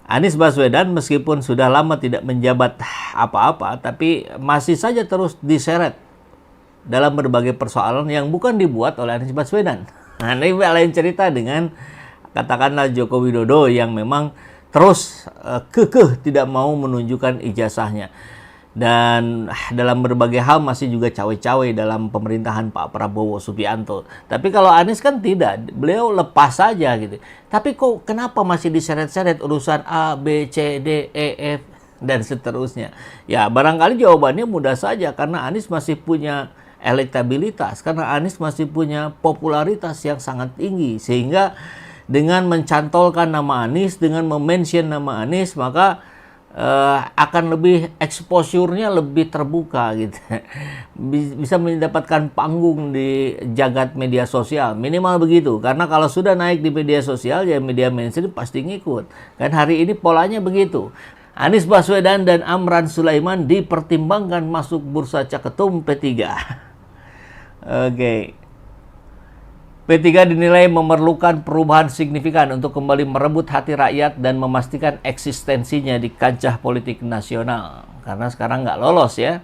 Anies Baswedan meskipun sudah lama tidak menjabat apa-apa, tapi masih saja terus diseret dalam berbagai persoalan yang bukan dibuat oleh Anies Baswedan. Nah, ini lain cerita dengan katakanlah Joko Widodo yang memang terus kekeh tidak mau menunjukkan ijazahnya. Dan dalam berbagai hal masih juga cawe-cawe dalam pemerintahan Pak Prabowo Subianto. Tapi kalau Anies kan tidak, beliau lepas saja gitu. Tapi kok kenapa masih diseret-seret urusan A, B, C, D, E, F, dan seterusnya? Ya barangkali jawabannya mudah saja, karena Anies masih punya elektabilitas, karena Anies masih punya popularitas yang sangat tinggi. Sehingga dengan mencantolkan nama Anies, dengan memention nama Anies, maka akan lebih exposure-nya lebih terbuka gitu. Bisa mendapatkan panggung di jagat media sosial, minimal begitu. Karena kalau sudah naik di media sosial, ya media mainstream pasti ngikut. Kan hari ini polanya begitu. Anies Baswedan dan Amran Sulaiman dipertimbangkan masuk bursa Caketum P3. Oke. P3 dinilai memerlukan perubahan signifikan untuk kembali merebut hati rakyat dan memastikan eksistensinya di kancah politik nasional. Karena sekarang nggak lolos ya.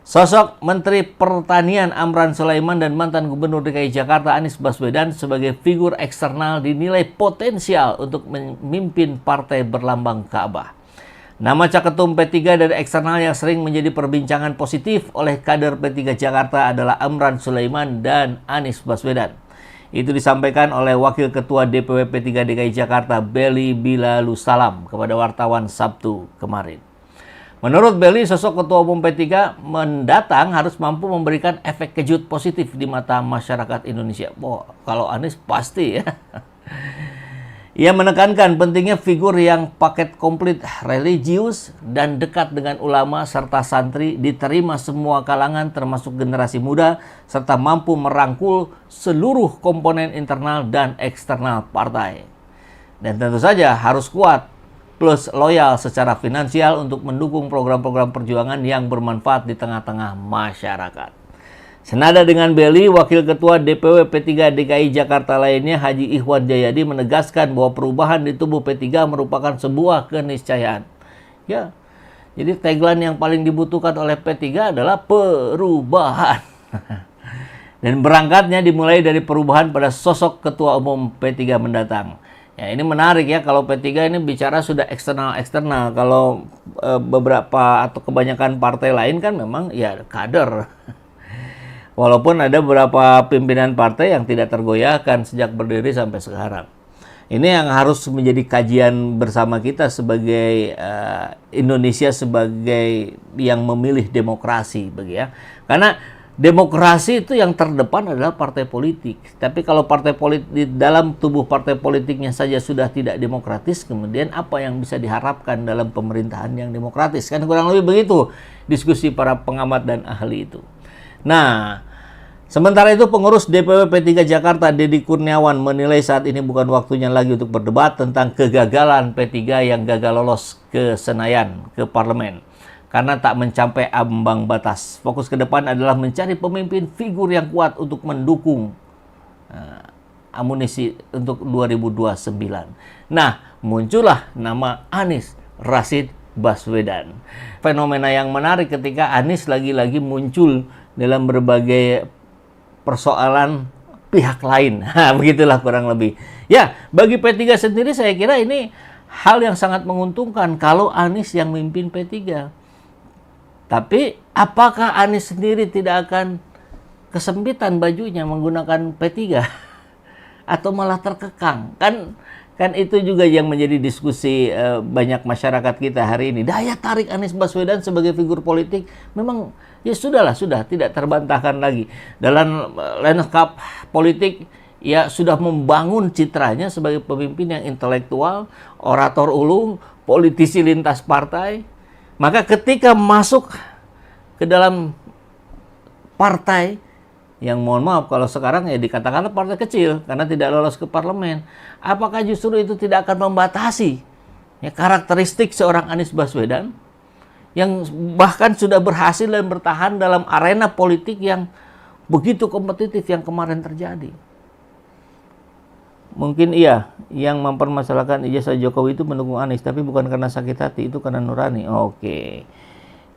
Sosok Menteri Pertanian Amran Sulaiman dan mantan Gubernur DKI Jakarta Anies Baswedan sebagai figur eksternal dinilai potensial untuk memimpin partai berlambang Ka'bah. Nama Caketum P3 dari eksternal yang sering menjadi perbincangan positif oleh kader P3 Jakarta adalah Amran Sulaiman dan Anies Baswedan. Itu disampaikan oleh Wakil Ketua DPW P3 DKI Jakarta, Belly Bilalusalam, kepada wartawan Sabtu kemarin. Menurut Belly, sosok Ketua Umum P3 mendatang harus mampu memberikan efek kejut positif di mata masyarakat Indonesia. Wah, kalau Anies pasti ya. Ia menekankan pentingnya figur yang paket komplit religius dan dekat dengan ulama serta santri, diterima semua kalangan termasuk generasi muda, serta mampu merangkul seluruh komponen internal dan eksternal partai. Dan tentu saja harus kuat plus loyal secara finansial untuk mendukung program-program perjuangan yang bermanfaat di tengah-tengah masyarakat. Senada dengan Belly, Wakil Ketua DPW P3 DKI Jakarta lainnya Haji Ikhwan Jayadi menegaskan bahwa perubahan di tubuh P3 merupakan sebuah keniscayaan. Ya, jadi tagline yang paling dibutuhkan oleh P3 adalah perubahan. Dan berangkatnya dimulai dari perubahan pada sosok Ketua Umum P3 mendatang. Ya, ini menarik ya, kalau P3 ini bicara sudah eksternal-eksternal. Kalau beberapa atau kebanyakan partai lain kan memang ya kader. Walaupun ada beberapa pimpinan partai yang tidak tergoyahkan sejak berdiri sampai sekarang. Ini yang harus menjadi kajian bersama kita sebagai Indonesia sebagai yang memilih demokrasi, ya. Karena demokrasi itu yang terdepan adalah partai politik. Tapi kalau partai politik di dalam tubuh partai politiknya saja sudah tidak demokratis, kemudian apa yang bisa diharapkan dalam pemerintahan yang demokratis? Kan kurang lebih begitu diskusi para pengamat dan ahli itu. Nah, sementara itu pengurus DPW P3 Jakarta Deddy Kurniawan menilai saat ini bukan waktunya lagi untuk berdebat tentang kegagalan P3 yang gagal lolos ke Senayan, ke parlemen, karena tak mencapai ambang batas. Fokus ke depan adalah mencari pemimpin figur yang kuat untuk mendukung amunisi untuk 2029. Nah, muncullah nama Anies Rashid Baswedan. Fenomena yang menarik ketika Anies lagi-lagi muncul dalam berbagai persoalan pihak lain. Begitulah kurang lebih. Ya, bagi P3 sendiri saya kira ini hal yang sangat menguntungkan kalau Anies yang memimpin P3. Tapi apakah Anies sendiri tidak akan kesempitan bajunya menggunakan P3 atau malah terkekang? Kan itu juga yang menjadi diskusi banyak masyarakat kita hari ini. Daya tarik Anies Baswedan sebagai figur politik memang ya sudah tidak terbantahkan lagi. Dalam lanskap politik ya sudah membangun citranya sebagai pemimpin yang intelektual, orator ulung, politisi lintas partai. Maka ketika masuk ke dalam partai yang mohon maaf kalau sekarang ya dikatakan partai kecil karena tidak lolos ke parlemen, apakah justru itu tidak akan membatasi ya, karakteristik seorang Anies Baswedan yang bahkan sudah berhasil dan bertahan dalam arena politik yang begitu kompetitif yang kemarin terjadi? Mungkin iya, yang mempermasalahkan ijazah Jokowi itu mendukung Anies, tapi bukan karena sakit hati, itu karena nurani. Oke.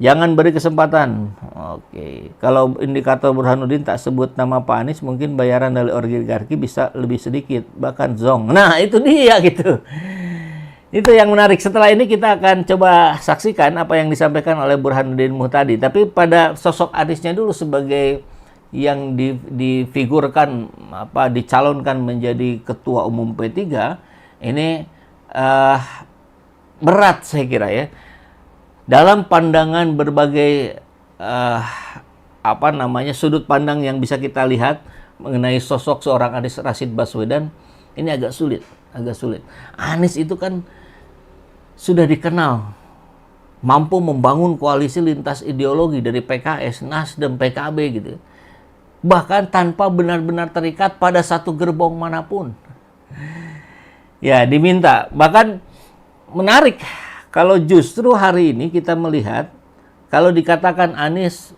Jangan beri kesempatan. Oke. Kalau indikator Burhanuddin tak sebut nama Pak Anies, mungkin bayaran dari oligarki bisa lebih sedikit, bahkan zong. Nah, itu dia gitu. Itu yang menarik. Setelah ini kita akan coba saksikan apa yang disampaikan oleh Burhanuddin Muhtadi. Tapi pada sosok Aniesnya dulu sebagai yang difigurkan dicalonkan menjadi ketua umum P3 ini berat saya kira ya. Dalam pandangan berbagai sudut pandang yang bisa kita lihat mengenai sosok seorang Anies Rashid Baswedan, ini agak sulit. Anies itu kan sudah dikenal mampu membangun koalisi lintas ideologi dari PKS, Nasdem, PKB gitu. Bahkan tanpa benar-benar terikat pada satu gerbong manapun. Ya, diminta. Bahkan menarik kalau justru hari ini kita melihat kalau dikatakan Anies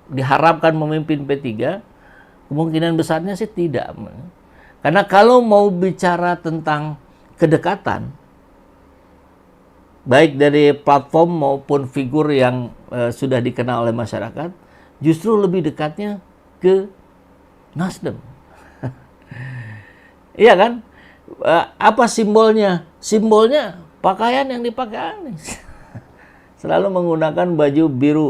diharapkan memimpin P3, kemungkinan besarnya sih tidak. Karena kalau mau bicara tentang kedekatan, baik dari platform maupun figur yang sudah dikenal oleh masyarakat, justru lebih dekatnya ke Nasdem. Iya kan? Apa simbolnya? Simbolnya pakaian yang dipakai Anies. Selalu menggunakan baju biru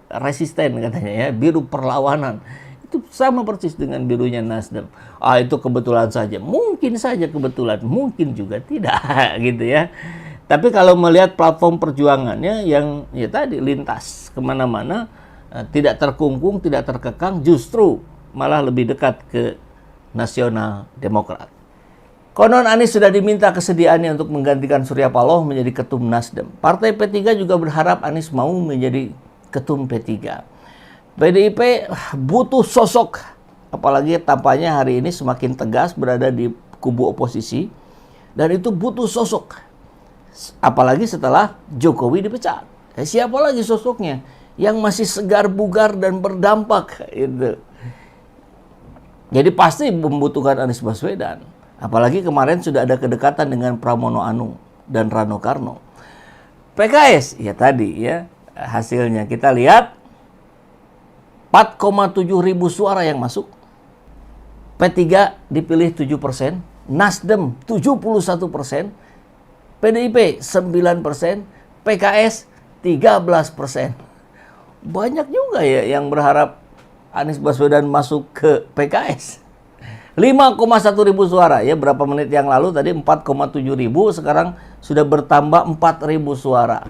resisten katanya ya, biru perlawanan. Itu sama persis dengan birunya Nasdem. Itu kebetulan saja. Mungkin saja kebetulan, mungkin juga tidak gitu ya. Tapi kalau melihat platform perjuangannya yang ya tadi lintas kemana-mana, tidak terkungkung, tidak terkekang, justru malah lebih dekat ke Nasional Demokrat. Konon Anies sudah diminta kesediaannya untuk menggantikan Surya Paloh menjadi ketum Nasdem. Partai P3 juga berharap Anies mau menjadi ketum P3. PDIP butuh sosok, apalagi tampaknya hari ini semakin tegas berada di kubu oposisi, dan itu butuh sosok. Apalagi setelah Jokowi dipecat. Siapa lagi sosoknya yang masih segar bugar dan berdampak itu. Jadi pasti membutuhkan Anies Baswedan. Apalagi kemarin sudah ada kedekatan dengan Pramono Anung dan Rano Karno. PKS, ya tadi ya hasilnya kita lihat 4,7 ribu suara yang masuk. P3 dipilih 7%, Nasdem 71%, PDIP 9%, PKS 13%. Banyak juga ya yang berharap Anies Baswedan masuk ke PKS. 5,1 ribu suara ya, berapa menit yang lalu tadi 4,7 ribu, sekarang sudah bertambah 4 ribu suara.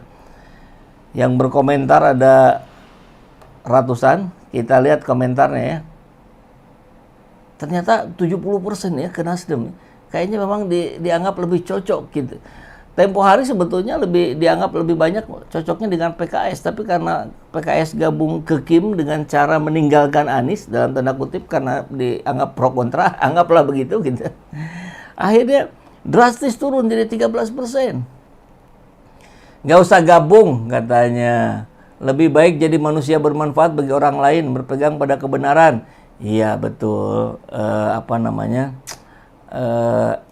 Yang berkomentar ada ratusan, kita lihat komentarnya ya. Ternyata 70% ya ke Nasdem. Kayaknya memang dianggap lebih cocok gitu. Tempo hari sebetulnya dianggap lebih banyak cocoknya dengan PKS, tapi karena PKS gabung ke Kim dengan cara meninggalkan Anies dalam tanda kutip karena dianggap pro kontra, anggaplah begitu gitu. Akhirnya drastis turun jadi 13%. Nggak usah gabung katanya. Lebih baik jadi manusia bermanfaat bagi orang lain, berpegang pada kebenaran. Iya betul.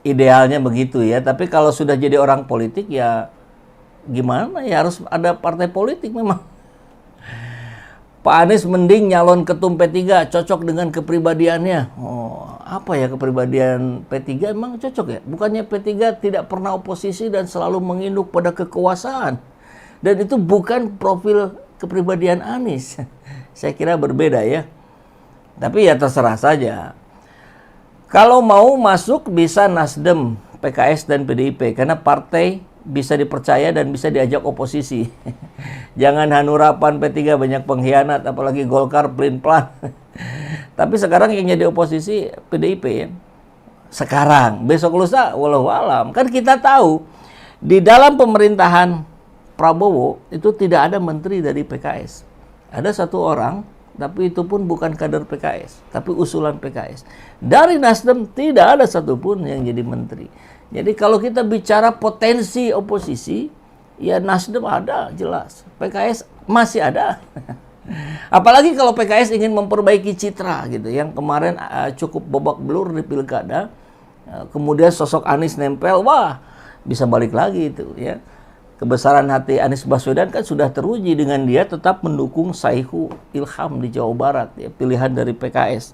Idealnya begitu ya, tapi kalau sudah jadi orang politik ya gimana ya, harus ada partai politik memang. Pak Anies mending nyalon ketum P3, cocok dengan kepribadiannya. Apa ya kepribadian P3 emang cocok ya? Bukannya P3 tidak pernah oposisi dan selalu menginduk pada kekuasaan, dan itu bukan profil kepribadian Anies. Saya kira berbeda ya, tapi ya terserah saja. Kalau mau masuk bisa Nasdem, PKS, dan PDIP. Karena partai bisa dipercaya dan bisa diajak oposisi. Jangan hanurapan P3 banyak pengkhianat, apalagi Golkar pelin-pelan. Tapi sekarang yang jadi oposisi PDIP ya. Sekarang, besok lusa, walau alam. Kan kita tahu, di dalam pemerintahan Prabowo itu tidak ada menteri dari PKS. Ada satu orang, tapi itu pun bukan kader PKS, tapi usulan PKS. Dari Nasdem tidak ada satupun yang jadi menteri. Jadi kalau kita bicara potensi oposisi, ya Nasdem ada jelas, PKS masih ada. Apalagi kalau PKS ingin memperbaiki citra gitu, yang kemarin cukup babak belur di pilkada, kemudian sosok Anies nempel, wah bisa balik lagi itu ya. Kebesaran hati Anies Baswedan kan sudah teruji dengan dia tetap mendukung Saihu Ilham di Jawa Barat, ya, pilihan dari PKS.